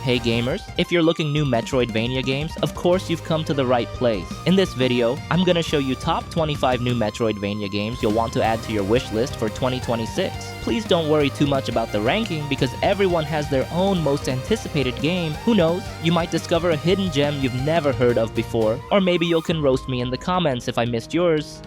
Hey gamers, if you're looking new Metroidvania games, of course you've come to the right place. In this video, I'm gonna show you top 25 new Metroidvania games you'll want to add to your wish list for 2026. Please don't worry too much about the ranking because everyone has their own most anticipated game. Who knows, you might discover a hidden gem you've never heard of before, or maybe you can roast me in the comments if I missed yours.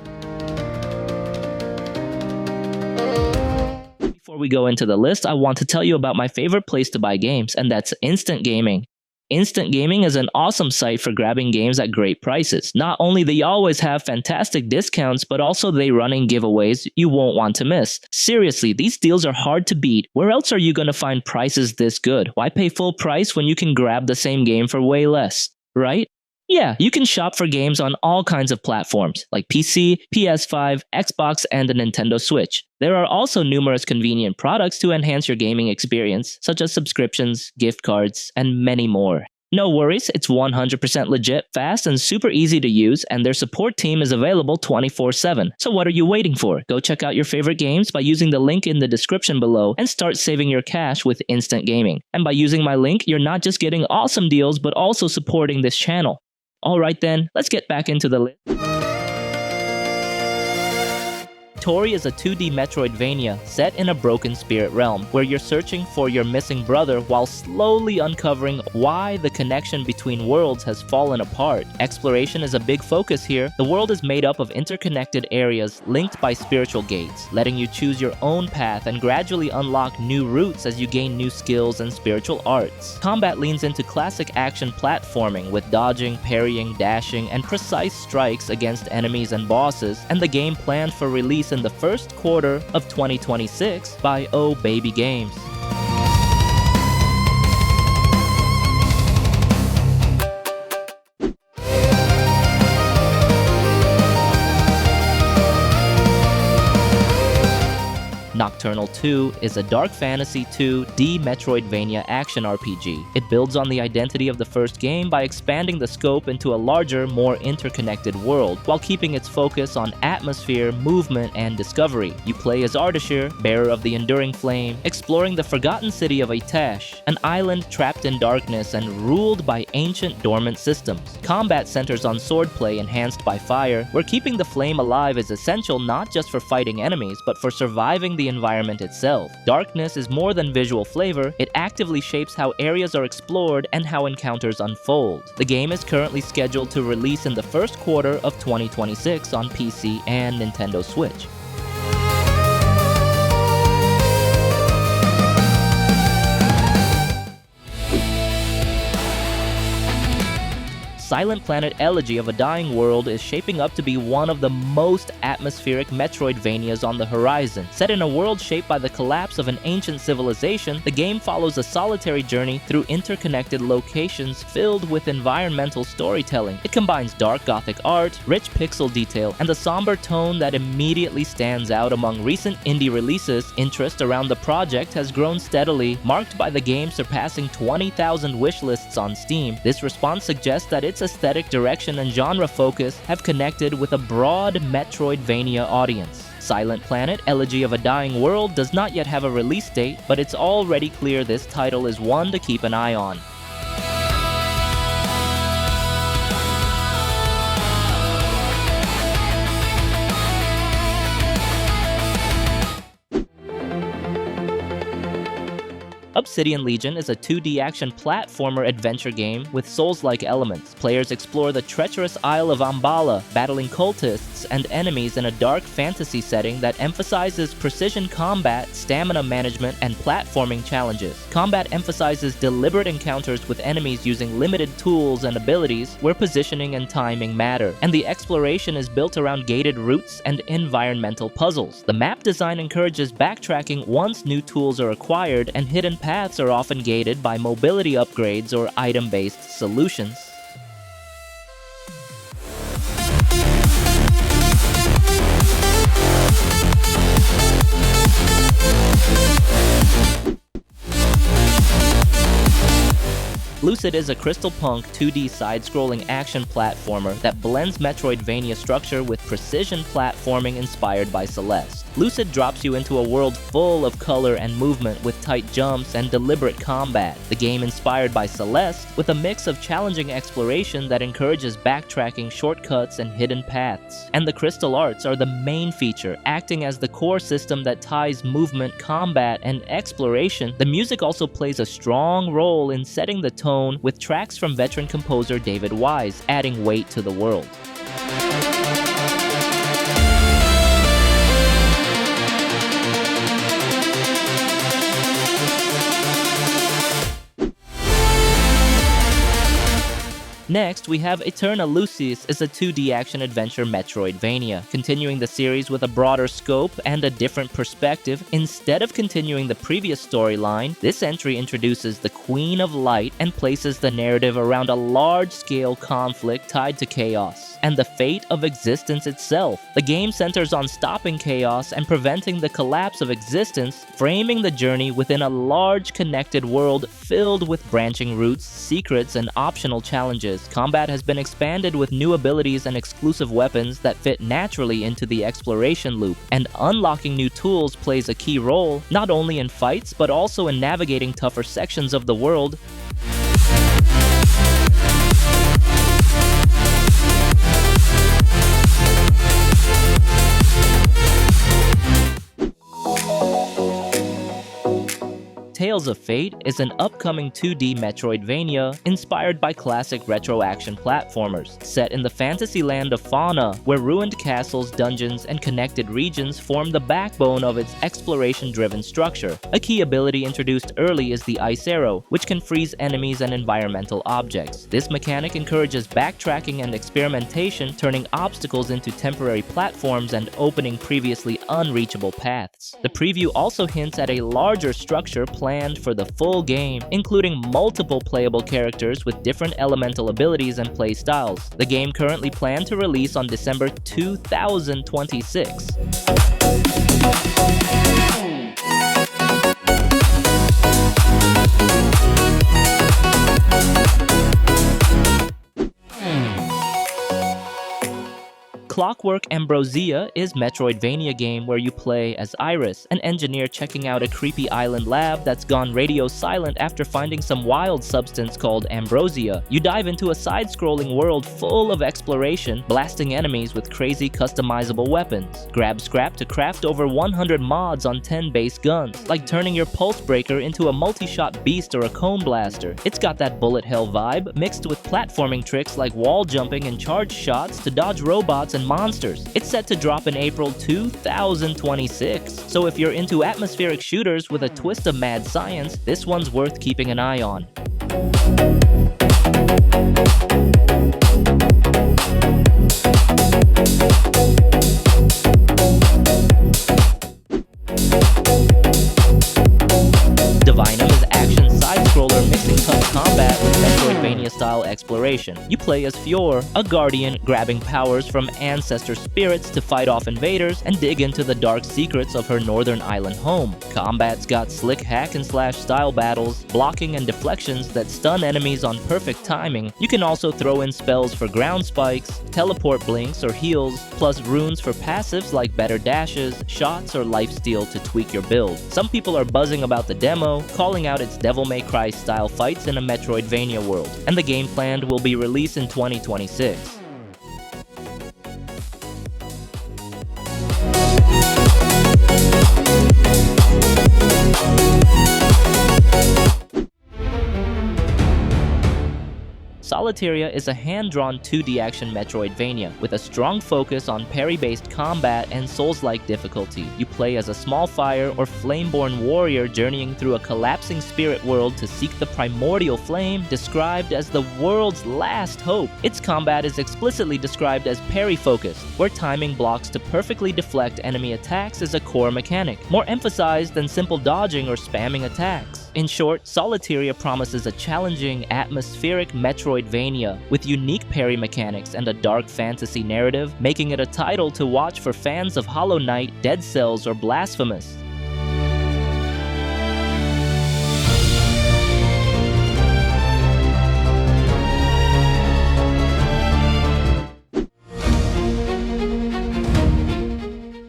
Before we go into the list, I want to tell you about my favorite place to buy games, and that's Instant Gaming. Instant Gaming is an awesome site for grabbing games at great prices. Not only they always have fantastic discounts, but also they running giveaways you won't want to miss. Seriously, these deals are hard to beat. Where else are you going to find prices this good? Why pay full price when you can grab the same game for way less, right? Yeah, you can shop for games on all kinds of platforms, like PC, PS5, Xbox, and the Nintendo Switch. There are also numerous convenient products to enhance your gaming experience, such as subscriptions, gift cards, and many more. No worries, it's 100% legit, fast, and super easy to use, and their support team is available 24/7. So what are you waiting for? Go check out your favorite games by using the link in the description below and start saving your cash with Instant Gaming. And by using my link, you're not just getting awesome deals, but also supporting this channel. Alright then, let's get back into the list. Torii is a 2D Metroidvania set in a broken spirit realm, where you're searching for your missing brother while slowly uncovering why the connection between worlds has fallen apart. Exploration is a big focus here. The world is made up of interconnected areas linked by spiritual gates, letting you choose your own path and gradually unlock new routes as you gain new skills and spiritual arts. Combat leans into classic action platforming with dodging, parrying, dashing, and precise strikes against enemies and bosses, and the game planned for release in the first quarter of 2026 by Oh Baby Games. Nocturnal 2 is a dark fantasy 2D Metroidvania action RPG. It builds on the identity of the first game by expanding the scope into a larger, more interconnected world, while keeping its focus on atmosphere, movement, and discovery. You play as Ardashir, bearer of the Enduring Flame, exploring the forgotten city of Aeterna, an island trapped in darkness and ruled by ancient dormant systems. Combat centers on swordplay enhanced by fire, where keeping the flame alive is essential not just for fighting enemies, but for surviving the environment itself. Darkness is more than visual flavor, it actively shapes how areas are explored and how encounters unfold. The game is currently scheduled to release in the first quarter of 2026 on PC and Nintendo Switch. Silent Planet Elegy of a Dying World is shaping up to be one of the most atmospheric Metroidvanias on the horizon. Set in a world shaped by the collapse of an ancient civilization, the game follows a solitary journey through interconnected locations filled with environmental storytelling. It combines dark gothic art, rich pixel detail, and a somber tone that immediately stands out among recent indie releases. Interest around the project has grown steadily, marked by the game surpassing 20,000 wishlists on Steam. This response suggests that its aesthetic direction and genre focus have connected with a broad Metroidvania audience. Silent Planet Elegy of a Dying World does not yet have a release date, but it's already clear this title is one to keep an eye on. Obsidian Legion is a 2D action platformer adventure game with Souls-like elements. Players explore the treacherous Isle of Ambala, battling cultists and enemies in a dark fantasy setting that emphasizes precision combat, stamina management, and platforming challenges. Combat emphasizes deliberate encounters with enemies using limited tools and abilities, where positioning and timing matter, and the exploration is built around gated routes and environmental puzzles. The map design encourages backtracking once new tools are acquired, and hidden paths are often gated by mobility upgrades or item-based solutions. LUCID is a crystal punk 2D side-scrolling action platformer that blends Metroidvania structure with precision platforming inspired by Celeste. LUCID drops you into a world full of color and movement with tight jumps and deliberate combat. The game inspired by Celeste, with a mix of challenging exploration that encourages backtracking, shortcuts, and hidden paths. And the crystal arts are the main feature, acting as the core system that ties movement, combat, and exploration. The music also plays a strong role in setting the tone, with tracks from veteran composer David Wise adding weight to the world. Next, we have Aeterna Lucis is a 2D action-adventure Metroidvania, continuing the series with a broader scope and a different perspective. Instead of continuing the previous storyline, this entry introduces the Queen of Light and places the narrative around a large-scale conflict tied to chaos and the fate of existence itself. The game centers on stopping chaos and preventing the collapse of existence, framing the journey within a large connected world filled with branching routes, secrets, and optional challenges. Combat has been expanded with new abilities and exclusive weapons that fit naturally into the exploration loop, and unlocking new tools plays a key role, not only in fights but also in navigating tougher sections of the world. Tales of Fate is an upcoming 2D Metroidvania inspired by classic retro action platformers, set in the fantasy land of Fauna, where ruined castles, dungeons, and connected regions form the backbone of its exploration-driven structure. A key ability introduced early is the Ice Arrow, which can freeze enemies and environmental objects. This mechanic encourages backtracking and experimentation, turning obstacles into temporary platforms and opening previously unreachable paths. The preview also hints at a larger structure planned for the full game, including multiple playable characters with different elemental abilities and play styles. The game currently planned to release on December 2026. Clockwork Ambrosia is Metroidvania game where you play as Iris, an engineer checking out a creepy island lab that's gone radio silent after finding some wild substance called ambrosia. You dive into a side-scrolling world full of exploration, blasting enemies with crazy customizable weapons. Grab scrap to craft over 100 mods on 10 base guns, like turning your pulse breaker into a multi-shot beast or a cone blaster. It's got that bullet hell vibe, mixed with platforming tricks like wall jumping and charge shots to dodge robots and monsters. It's set to drop in April 2026, so if you're into atmospheric shooters with a twist of mad science, this one's worth keeping an eye on. Divinum is action side-scroller mixing tough combat with Metroidvania-style exploration. You play as Fior, a guardian grabbing powers from ancestor spirits to fight off invaders and dig into the dark secrets of her northern island home. Combat's got slick hack-and-slash style battles, blocking and deflections that stun enemies on perfect timing. You can also throw in spells for ground spikes, teleport blinks or heals, plus runes for passives like better dashes, shots, or lifesteal to tweak your build. Some people are buzzing about the demo, calling out its Devil May Cry style fights in a Metroidvania world, and the game planned will be released in 2026. Solateria is a hand-drawn 2D action Metroidvania with a strong focus on parry-based combat and Souls-like difficulty. You play as a small fire or flame-born warrior journeying through a collapsing spirit world to seek the primordial flame, described as the world's last hope. Its combat is explicitly described as parry-focused, where timing blocks to perfectly deflect enemy attacks is a core mechanic, more emphasized than simple dodging or spamming attacks. In short, Solateria promises a challenging, atmospheric Metroidvania with unique parry mechanics and a dark fantasy narrative, making it a title to watch for fans of Hollow Knight, Dead Cells, or Blasphemous.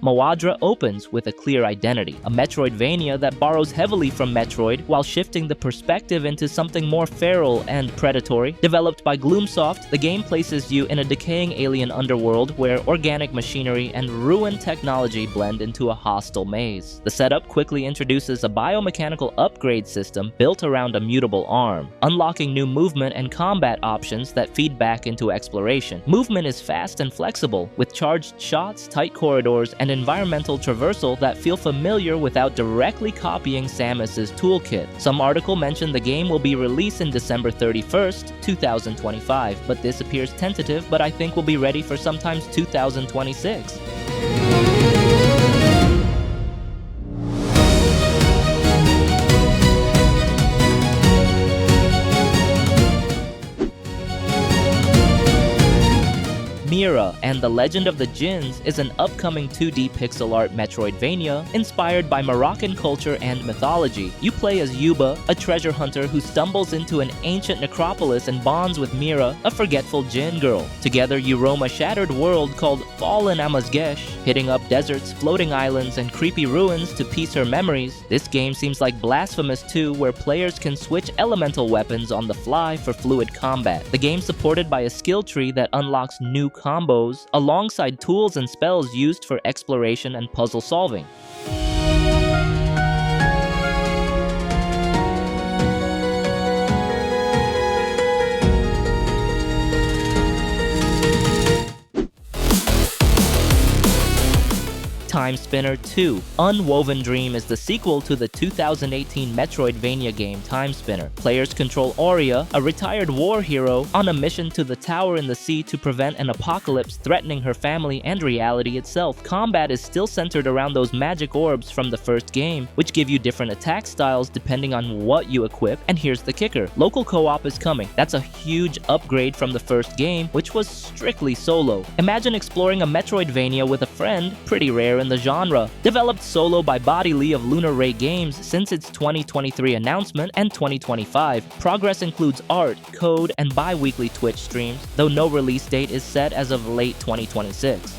Moadra opens with a clear identity, a Metroidvania that borrows heavily from Metroid while shifting the perspective into something more feral and predatory. Developed by Gloomsoft, the game places you in a decaying alien underworld where organic machinery and ruined technology blend into a hostile maze. The setup quickly introduces a biomechanical upgrade system built around a mutable arm, unlocking new movement and combat options that feed back into exploration. Movement is fast and flexible, with charged shots, tight corridors, and environmental traversal that feel familiar without directly copying Samus's toolkit. Some article mentioned the game will be released in December 31st, 2025, but this appears tentative, but I think will be ready for sometimes 2026. Mira and the Legend of the Djinns is an upcoming 2D pixel art Metroidvania inspired by Moroccan culture and mythology. You play as Yuba, a treasure hunter who stumbles into an ancient necropolis and bonds with Mira, a forgetful Djinn girl. Together you roam a shattered world called Fallen Amazgesh, hitting up deserts, floating islands, and creepy ruins to piece her memories. This game seems like Blasphemous 2, where players can switch elemental weapons on the fly for fluid combat. The game's supported by a skill tree that unlocks new combos, alongside tools and spells used for exploration and puzzle solving. Timespinner 2. Unwoven Dream is the sequel to the 2018 Metroidvania game Timespinner. Players control Aurea, a retired war hero, on a mission to the tower in the sea to prevent an apocalypse threatening her family and reality itself. Combat is still centered around those magic orbs from the first game, which give you different attack styles depending on what you equip, and here's the kicker. Local co-op is coming. That's a huge upgrade from the first game, which was strictly solo. Imagine exploring a Metroidvania with a friend, pretty rare in the genre. Developed solo by Body Lee of Lunar Ray Games since its 2023 announcement and 2025. Progress includes art, code, and bi-weekly Twitch streams, though no release date is set as of late 2026.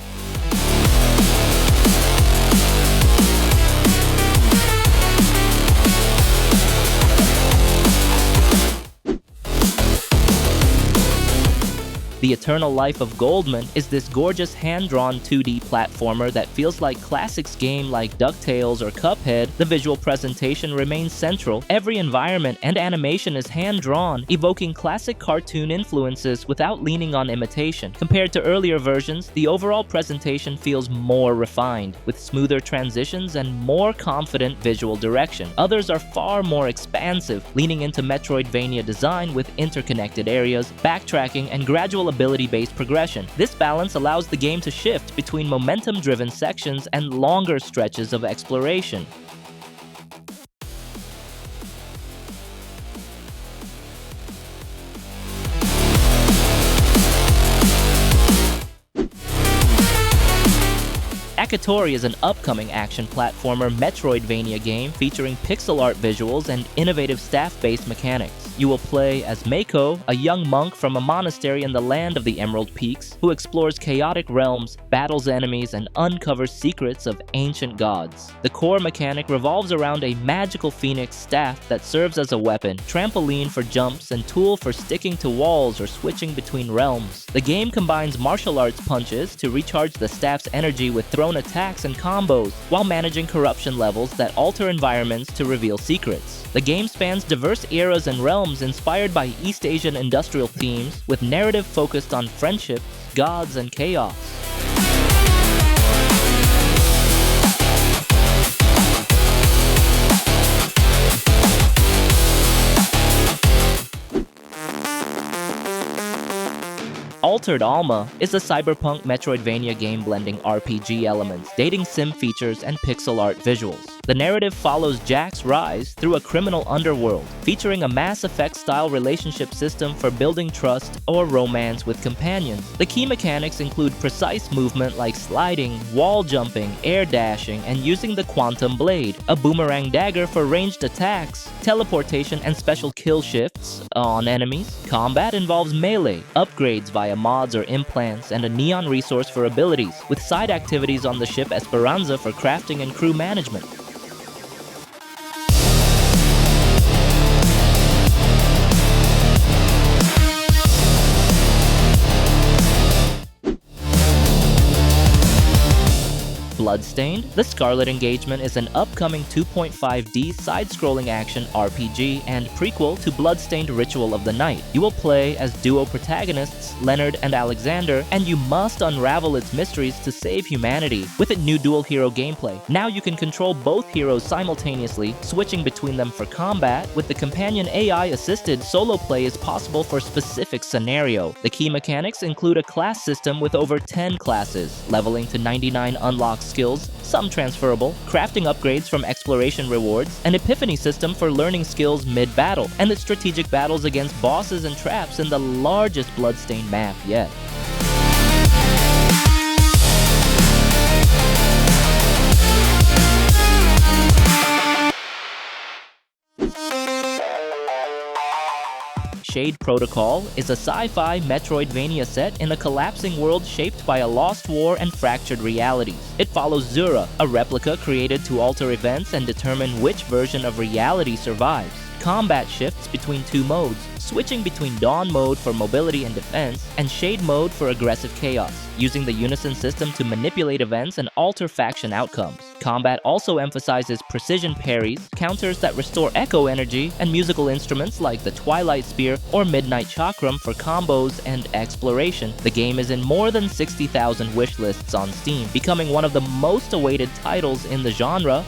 The Eternal Life of Goldman is this gorgeous hand-drawn 2D platformer that feels like classics game like DuckTales or Cuphead. The visual presentation remains central. Every environment and animation is hand-drawn, evoking classic cartoon influences without leaning on imitation. Compared to earlier versions, the overall presentation feels more refined, with smoother transitions and more confident visual direction. Others are far more expansive, leaning into Metroidvania design with interconnected areas, backtracking, and gradual ability-based progression. This balance allows the game to shift between momentum-driven sections and longer stretches of exploration. Akatori is an upcoming action platformer Metroidvania game featuring pixel art visuals and innovative staff-based mechanics. You will play as Meiko, a young monk from a monastery in the land of the Emerald Peaks, who explores chaotic realms, battles enemies, and uncovers secrets of ancient gods. The core mechanic revolves around a magical phoenix staff that serves as a weapon, trampoline for jumps, and tool for sticking to walls or switching between realms. The game combines martial arts punches to recharge the staff's energy with thrown attacks and combos, while managing corruption levels that alter environments to reveal secrets. The game spans diverse eras and realms inspired by East Asian industrial themes, with narrative focused on friendship, gods, and chaos. Altered Alma is a cyberpunk Metroidvania game blending RPG elements, dating sim features, and pixel art visuals. The narrative follows Jack's rise through a criminal underworld, featuring a Mass Effect-style relationship system for building trust or romance with companions. The key mechanics include precise movement like sliding, wall jumping, air dashing, and using the Quantum Blade, a boomerang dagger for ranged attacks, teleportation, and special kill shifts on enemies. Combat involves melee, upgrades via mods or implants, and a neon resource for abilities, with side activities on the ship Esperanza for crafting and crew management. Bloodstained, the Scarlet engagement is an upcoming 2.5D side-scrolling action RPG and prequel to Bloodstained Ritual of the Night. You will play as duo protagonists, Leonard and Alexander, and you must unravel its mysteries to save humanity. With a new dual hero gameplay, now you can control both heroes simultaneously, switching between them for combat. With the companion AI-assisted, solo play is possible for a specific scenario. The key mechanics include a class system with over 10 classes, leveling to 99 unlocked skills, some transferable, crafting upgrades from exploration rewards, an epiphany system for learning skills mid-battle, and the strategic battles against bosses and traps in the largest Bloodstained map yet. Shade Protocol is a sci-fi Metroidvania set in a collapsing world shaped by a lost war and fractured realities. It follows Zura, a replica created to alter events and determine which version of reality survives. Combat shifts between two modes, switching between Dawn mode for mobility and defense, and Shade mode for aggressive chaos, using the Unison system to manipulate events and alter faction outcomes. Combat also emphasizes precision parries, counters that restore echo energy, and musical instruments like the Twilight Spear or Midnight Chakram for combos and exploration. The game is in more than 60,000 wishlists on Steam, becoming one of the most awaited titles in the genre.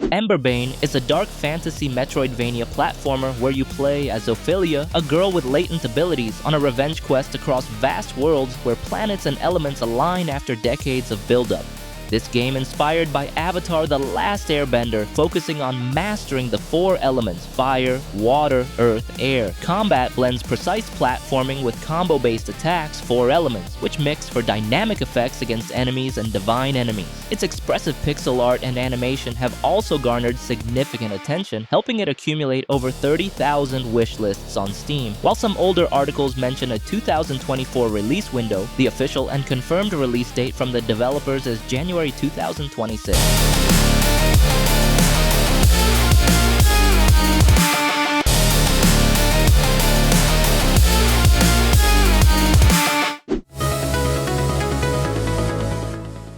Emberbane is a dark fantasy Metroidvania platformer where you play as Ophelia, a girl with latent abilities, on a revenge quest across vast worlds where planets and elements align after decades of buildup. This game inspired by Avatar: The Last Airbender, focusing on mastering the four elements: fire, water, earth, air. Combat blends precise platforming with combo-based attacks, four elements, which mix for dynamic effects against enemies and divine enemies. Its expressive pixel art and animation have also garnered significant attention, helping it accumulate over 30,000 wishlists on Steam. While some older articles mention a 2024 release window, the official and confirmed release date from the developers is January 2026.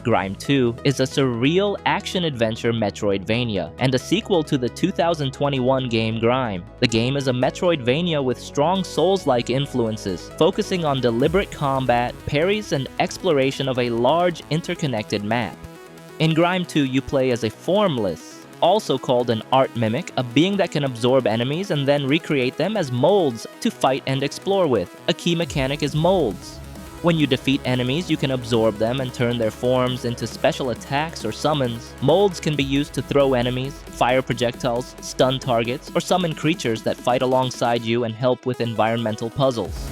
Grime 2 is a surreal action-adventure Metroidvania, and a sequel to the 2021 game Grime. The game is a Metroidvania with strong Souls-like influences, focusing on deliberate combat, parries, and exploration of a large, interconnected map. In Grime 2, you play as a formless, also called an art mimic, a being that can absorb enemies and then recreate them as molds to fight and explore with. A key mechanic is molds. When you defeat enemies, you can absorb them and turn their forms into special attacks or summons. Molds can be used to throw enemies, fire projectiles, stun targets, or summon creatures that fight alongside you and help with environmental puzzles.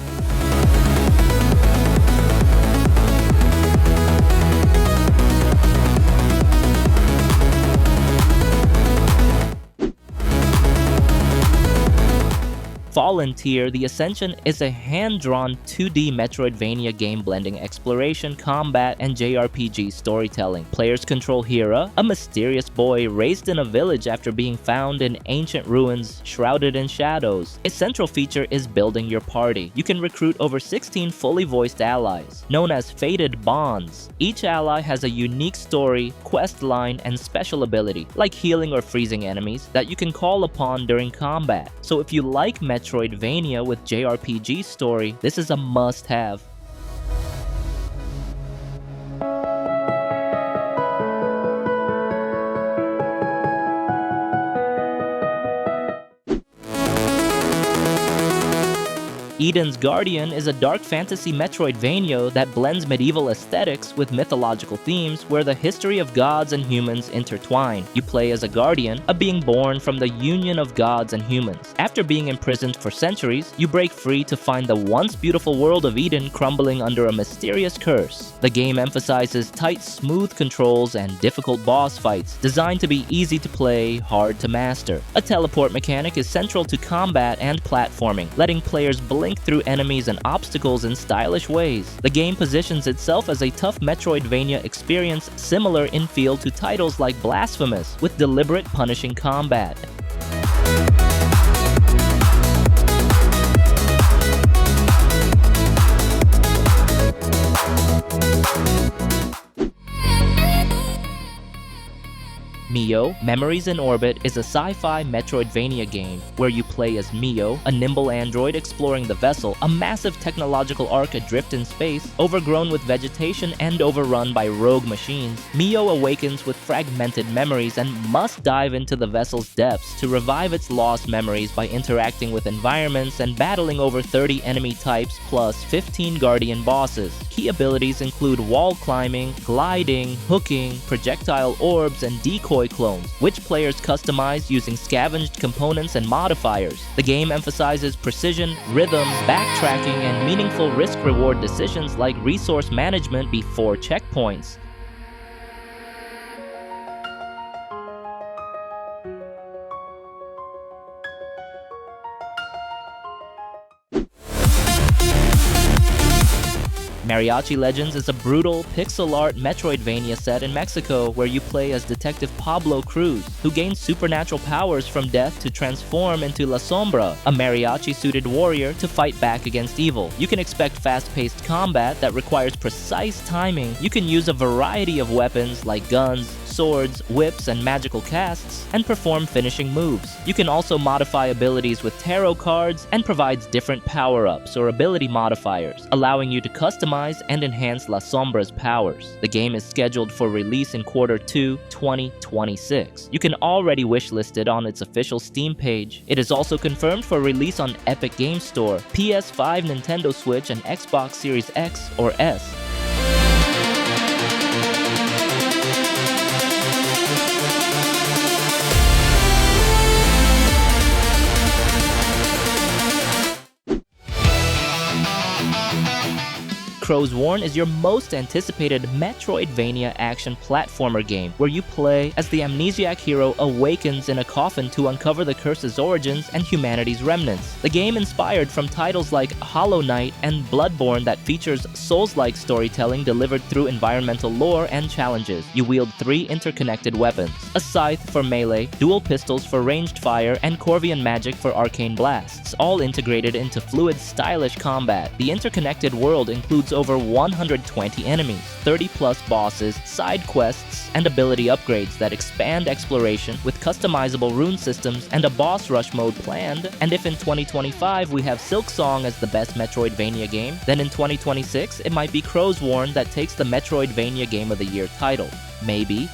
Fallen Tier, the Ascension is a hand-drawn 2D Metroidvania game blending exploration, combat, and JRPG storytelling. Players control Hira, a mysterious boy raised in a village after being found in ancient ruins shrouded in shadows. Its central feature is building your party. You can recruit over 16 fully voiced allies, known as Fated Bonds. Each ally has a unique story, quest line, and special ability, like healing or freezing enemies, that you can call upon during combat. So if you like Metroidvania with JRPG story, this is a must-have. Eden's Guardian is a dark fantasy Metroidvania that blends medieval aesthetics with mythological themes where the history of gods and humans intertwine. You play as a guardian, a being born from the union of gods and humans. After being imprisoned for centuries, you break free to find the once beautiful world of Eden crumbling under a mysterious curse. The game emphasizes tight, smooth controls and difficult boss fights, designed to be easy to play, hard to master. A teleport mechanic is central to combat and platforming, letting players blink through enemies and obstacles in stylish ways. The game positions itself as a tough Metroidvania experience similar in feel to titles like Blasphemous, with deliberate punishing combat. Mio, Memories in Orbit is a sci-fi Metroidvania game where you play as Mio, a nimble android exploring the vessel, a massive technological ark adrift in space, overgrown with vegetation and overrun by rogue machines. Mio awakens with fragmented memories and must dive into the vessel's depths to revive its lost memories by interacting with environments and battling over 30 enemy types plus 15 guardian bosses. Key abilities include wall climbing, gliding, hooking, projectile orbs, and decoy clones, which players customize using scavenged components and modifiers. The game emphasizes precision, rhythm, backtracking, and meaningful risk-reward decisions like resource management before checkpoints. Mariachi Legends is a brutal, pixel art Metroidvania set in Mexico where you play as Detective Pablo Cruz, who gains supernatural powers from death to transform into La Sombra, a mariachi-suited warrior to fight back against evil. You can expect fast-paced combat that requires precise timing. You can use a variety of weapons like guns, swords, whips, and magical casts, and perform finishing moves. You can also modify abilities with tarot cards and provides different power-ups or ability modifiers, allowing you to customize and enhance La Sombra's powers. The game is scheduled for release in Q2 2026. You can already wishlist it on its official Steam page. It is also confirmed for release on Epic Games Store, PS5, Nintendo Switch, and Xbox Series X or S. Crowsworn is your most anticipated Metroidvania action platformer game, where you play as the amnesiac hero awakens in a coffin to uncover the curse's origins and humanity's remnants. The game inspired from titles like Hollow Knight and Bloodborne that features Souls-like storytelling delivered through environmental lore and challenges. You wield 3 interconnected weapons: a scythe for melee, dual pistols for ranged fire, and Corvian magic for arcane blasts, all integrated into fluid, stylish combat. The interconnected world includes over 120 enemies, 30+ bosses, side quests, and ability upgrades that expand exploration with customizable rune systems and a boss rush mode planned. And if in 2025 we have Silksong as the best Metroidvania game, then in 2026 it might be Crowsworn that takes the Metroidvania Game of the Year title. Maybe.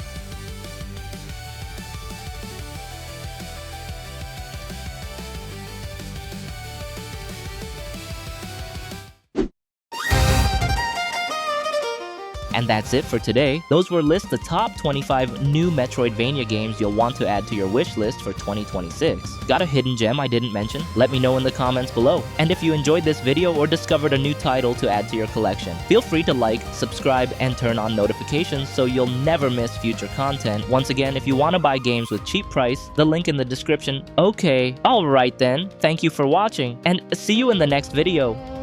And that's it for today. Those were lists the top 25 new Metroidvania games you'll want to add to your wish list for 2026. Got a hidden gem I didn't mention? Let me know in the comments below. And if you enjoyed this video or discovered a new title to add to your collection, feel free to like, subscribe, and turn on notifications so you'll never miss future content. Once again, if you want to buy games with cheap price, the link in the description. Okay, alright then. Thank you for watching, and see you in the next video.